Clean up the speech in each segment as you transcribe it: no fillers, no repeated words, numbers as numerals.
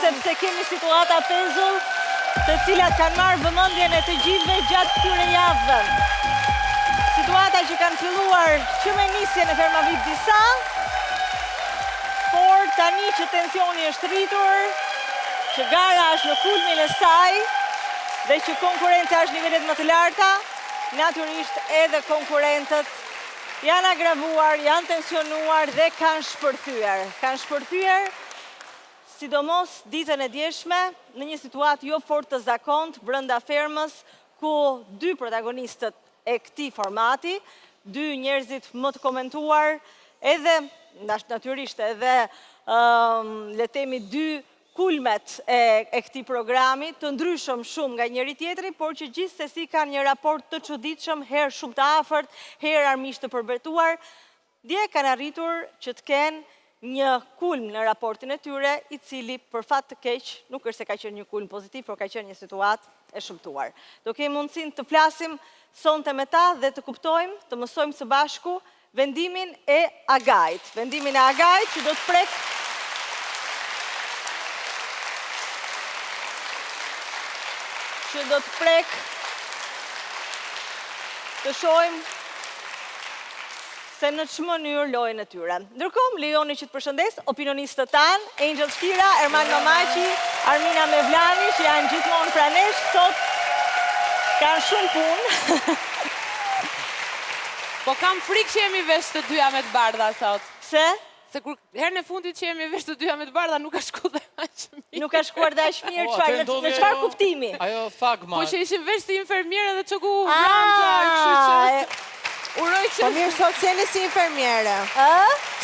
sepse kemi situata pezull të cilat kanë marrë vëmendjen e të gjithëve gjatë këtyre javëve. Situata që kanë filluar që me nisjen e Fermavit disa, por tani që tensioni është rritur, që gara është në kulmin e saj dhe që konkurenca është nivelet më të larta, natyrisht edhe konkurentët janë agravuar, janë tensionuar dhe kanë shpërthyer. Kanë shpërthyer sidomos ditën e djeshme në një situatë jo fort të zakontë brenda fermës, ku dy protagonistët e këtij formati, dy njerëzit më të komentuar, edhe natyrisht edhe le themi dy kulmet e këtij programi, të ndryshëm shumë nga njëri tjetri, por që gjithsesi kanë një raport të çuditshëm, herë shumë të afërt, herë armiqt të përbetuar. Dje kanë arritur që të kenë një kulm në raportin e tyre, i cili për fat të keq nuk është se ka qenë një kulm pozitiv, por ka qenë një situatë e shëmtuar. Do kemi mundësinë të flasim sonte me ta dhe të kuptojmë, të mësojmë së bashku vendimin e Agajt. Vendimin e Agajt që do të prek të shohim se në çmë mënyrë lojën e tyre. Ndërkohë, lejoni që të përshëndes opinionistët tanë, Angel Shkira, Erman Mamaci, Armina Mevlani, që janë gjithmonë pranesh, sot kanë shumë punë. Po kam frikë që jemi vesh të dyja me të bardha sot. Pse? Se kur herën e fundit që jemi vesh të dyja me të bardha nuk ka shkuar dhe aq mirë. Nuk ka shkuar dhe aq mirë, çfarë? Në çfarë kuptimi? Ajo fagma. Po që ishim vesh si infermierë dhe çoku Vranca, kështu që uroj që... Po mirë, sot s'jeni si infermiere.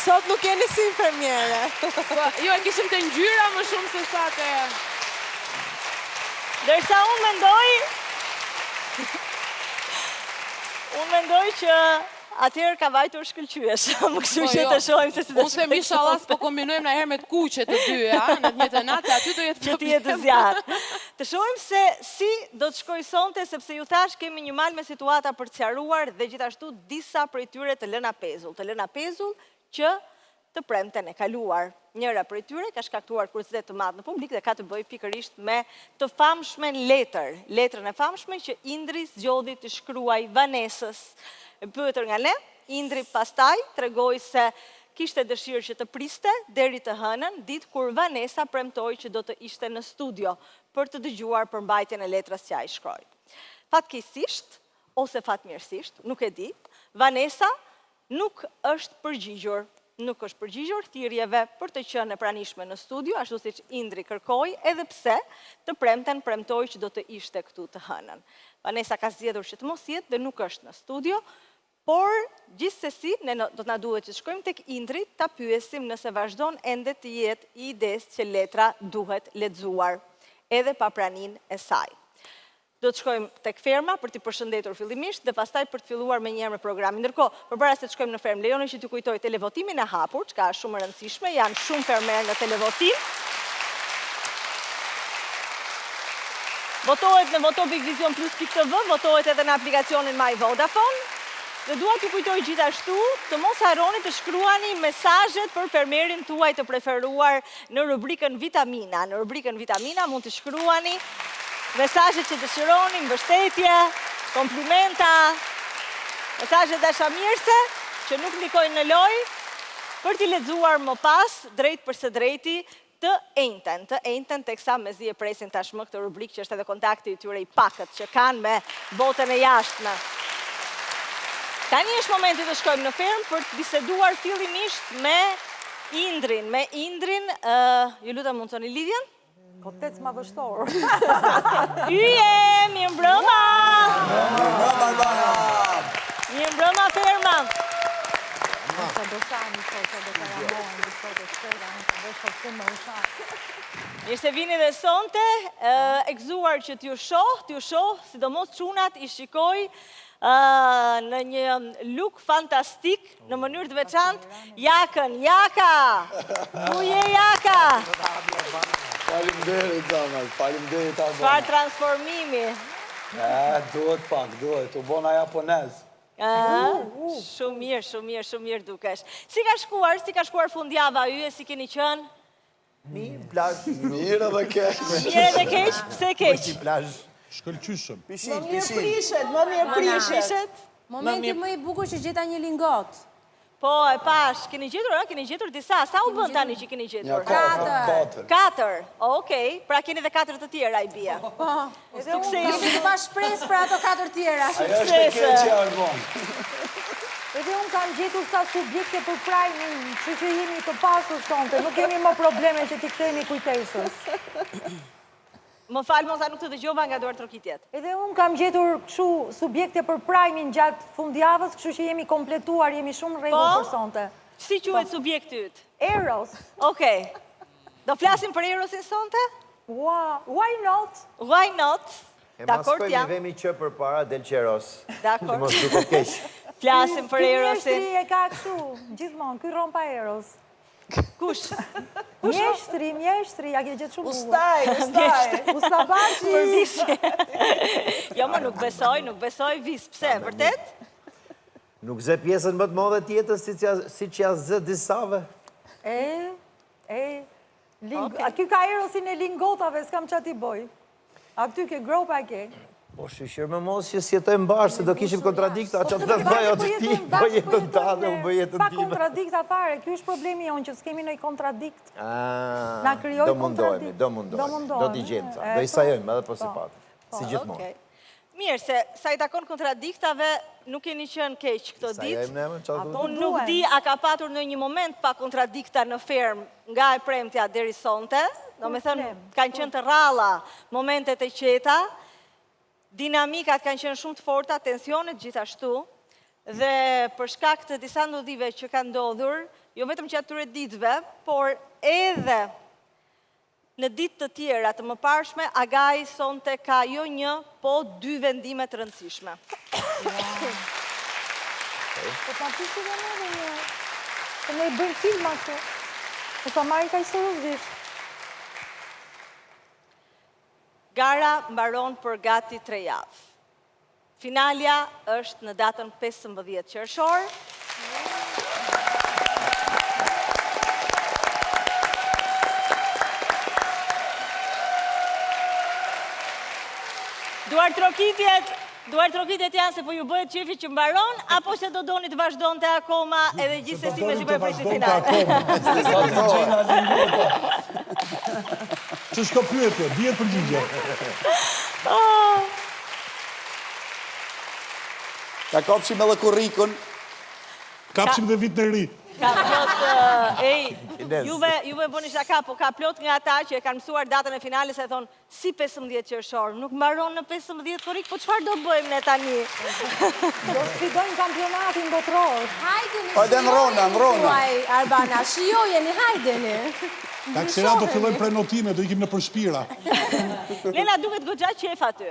Sot nuk jeni si infermiere. Jo, e kishim të ngjyra më shumë se sa të... Dërsa unë mendoj që atëherë ka vajtur shkëlqyesh. Më kështu që të shohim se si do të shkojmë. Unë them inshallah po kombinojmë na herë me të kuqe të dyja, në të njëjtën natë, aty do jetë që të jetë zjarr. Të shohim se si do të shkojë sonte, sepse ju thash kemi një mal me situata për të sqaruar dhe gjithashtu disa prej tyre të lëna pezull që të premten e kaluar. Njëra prej tyre ka shkaktuar kuriozitet të madh në publik dhe ka të bëjë pikërisht me të famshmen letrën e famshme që Indri zgjodhi të shkruaj Vanesës. E pyetër nga ne, Indri pastaj tregoi se kishte dëshirë që të priste deri të hënën, ditë kur Vanesa premtoi që do të ishte në studio për të dëgjuar përmbajtjen e letrës që ai shkroi. Fatkeqësisht ose fatmirësisht, nuk e di, Vanesa nuk është përgjigjur thirrjeve për të qenë e pranishme në studio, ashtu siç Indri kërkoi, edhe pse të premten premtoi që do të ishte këtu të hënën. Vanesa ka zgjedhur që të mos jetë dhe nuk është në studio, por gjithsesi ne do të na duhet që shkojmë tek Indri ta pyesim nëse vazhdon ende të jetë i idesë që letra duhet lexuar, edhe pa praninë e saj. Do të shkojmë tek ferma për t'i përshëndetur fillimisht dhe pastaj për të filluar me njëherë me programin. Ndërkohë, përpara se të shkojmë në fermë, lejoni që t'ju kujtoj televotimin e hapur, që ka shumë e rëndësishme, janë shumë fermerë në televotim. Votohet në voto.visionplus.tv, votohet edhe në aplikacionin My Vodafone. Dhe dua t'ju kujtoj gjithashtu të mos harroni të shkruani mesazhet për fermerin tuaj të preferuar në rubrikën Vitamina. Në rubrikën Vitamina mund të shkruani mesazhet që dëshironi, mbështetje, komplimenta, mesazhe dashamirëse që nuk ndikojnë në lojë, për t'i lexuar më pas drejt për së drejti të enjten, teksa mezi e presin tashmë këtë rubrikë që është edhe kontakti i tyre i pakët që kanë me botën e jashtme. Tani është momenti të shkojmë në fermë për të biseduar fillimisht me Indrin. Ju lutem mund të toni lidhjen? Kotec madhështor. Yje, mirë mbrëma! Mirë mbrëma ferma! Mirë se vini dhe sonte, e gëzuar që t'ju shoh, sidomos çunat i shikoj në një look fantastik, në mënyrë të veçantë, Jaka! Ku je Jaka? Faleminderit, Zamal, faleminderit Albana. Çfarë transformimi? Duhet, u bona japonez. Shumë mirë dukesh. Si ka shkuar fundjava yje, si keni qënë? Mirë, plazh. Mirë edhe keq. Mirë edhe keq, pse keq? Plazh. Shkëlqyshëm. Pishin, pishin. Më mirë prishet. Momenti më i bukur që gjeta një lingot. Po, e pash, keni gjetur disa. Sa u bën tani që keni Një gjetur? katër. 4, okej. Pra keni dhe 4 të tjera i bia. Jemi të pa shpresë për ato 4 tjera. Ajo është e keqja Arbon. Edhe unë kam gjetur sa subjekte për prajmin, që jemi të pasur sonte, nuk kemi më probleme që t'i kthehemi kujtesës. Më falë, mos, nuk të dëgjova nga duar trokitjet. Edhe unë kam gjetur kështu subjekte për prajmin gjatë fundjavës, kështu që jemi kompletuar, jemi shumë rregull për sonte. Si quhet subjekti yt? Eros. Okej. Do flasim për Erosin sonte? Why not? Why not? E Dakor, maskojmë jam. i vemi që për para del qeros. Dakor. Mos duket keq. Flasim për Erosin. Mjeshtri e ka kështu, gjithmonë, ky ron pa Eros. Kush? Mjeshtri, ja ke gjetë shumë bukur. Ustaj. Ustabashi. Për vis. Jo, më nuk besoj vis. Pse, vërtet? Nuk zë pjesën më të madhe tjetër si që ja zë disave. Aty ka Erosin e lingotave, s'kam qa t'i boj. Aty ke gropa ke. Po shqyr me mos që si jetojmë bashkë, se do kishim kontradikta, që të bëjo të ti, po jetën ta dhe unë bëj jetën Pa time. kontradikta fare, kjo është problemi jonë që s'kemi nëj kontradikt. Na kryoj Do mundohemi, kontradikt. do t'i gjemë ca, do i sajojmë edhe po si patë, si gjithmonë. Okej. Mirë, se sa i takon kontradiktave, nuk keni qenë keq këto ditë. Sajojmë ne, që ato? Unë nuk di a ka patur në një moment pa kontradikta në ferm nga e premtja deri sonte. Do me thënë, kanë qenë të ralla momentet e qeta, dinamikat kanë qenë shumë të forta, tensionet gjithashtu, dhe për shkak të disa ndodhive që kanë ndodhur, jo vetëm që atyre ditëve, por edhe në ditë të tjera të mëparshme, Agai sonte ka jo një, po 2 vendime të rëndësishme. Po ta pisi dhe me dhe një. Po me i bëjmë film atë. Po ta marri ka i seriozisht. Gara mbaron për gati 3 javë. Finalja është në datën 15 qershor. Duar trokitjet janë se po ju bëhet qefi që mbaron, apo se do doni të vazhdonte akoma edhe gjithsesi me si bëjë për si final. Që shko pyetje, dhjetë përgjigje. Ta kapshim edhe kurrikun. Kapshim dhe vit në ri. Ka plot, juve bëni shaka, po ka plot nga ata që e kanë mësuar datën e finales e thonë, si 15 qershor, nuk mbaron në 15 korrik, po çfarë do bëjmë ne tani? Do sfidojmë kampionatin botror. Hajde në Rona. Arbana, shijojeni, hajdeni. Taksirat do fillojnë prenotime, do ikim në përshpira. Lena duket goxha qef aty.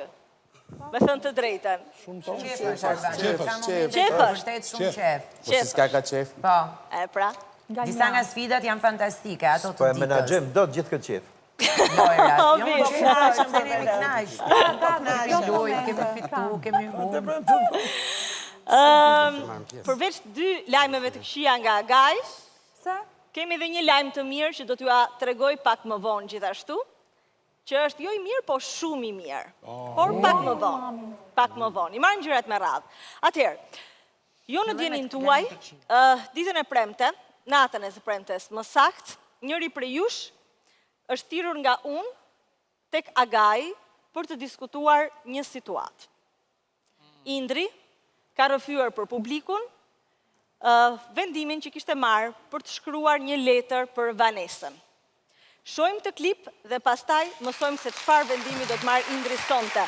Me thënë të drejten. Qefësh. Qefësh. Shumë qef. Po si s'ka ka qef? Po. E pra. Disa nga sfidat janë fantastike, ato Po të e ditës. menaxhojmë do të gjithë këtë qef. Bojra. Obis. Jo, që ne jemi knaq. Kemi fitu, kemi humbur. Përveç 2 lajmeve të këqija nga Agai, Se? kemi dhe një lajm të mirë që do t'ju tregoj pak më vonë gjithashtu, që është jo i mirë, po shumë i mirë. Por pak më vonë. I marrin gjërat me radhë. Atëherë, jo në dienin tuaj, ditën e premte, natën e së premtes më saktë, njëri prej jush është thirrur nga unë tek Agai për të diskutuar një situatë. Indri ka rrëfyer për publikun vendimin që kishte marrë për të shkruar një letër për Vanesën. Shohim të klip dhe pastaj mësojmë se çfarë vendimi do të marrë Indri sonte.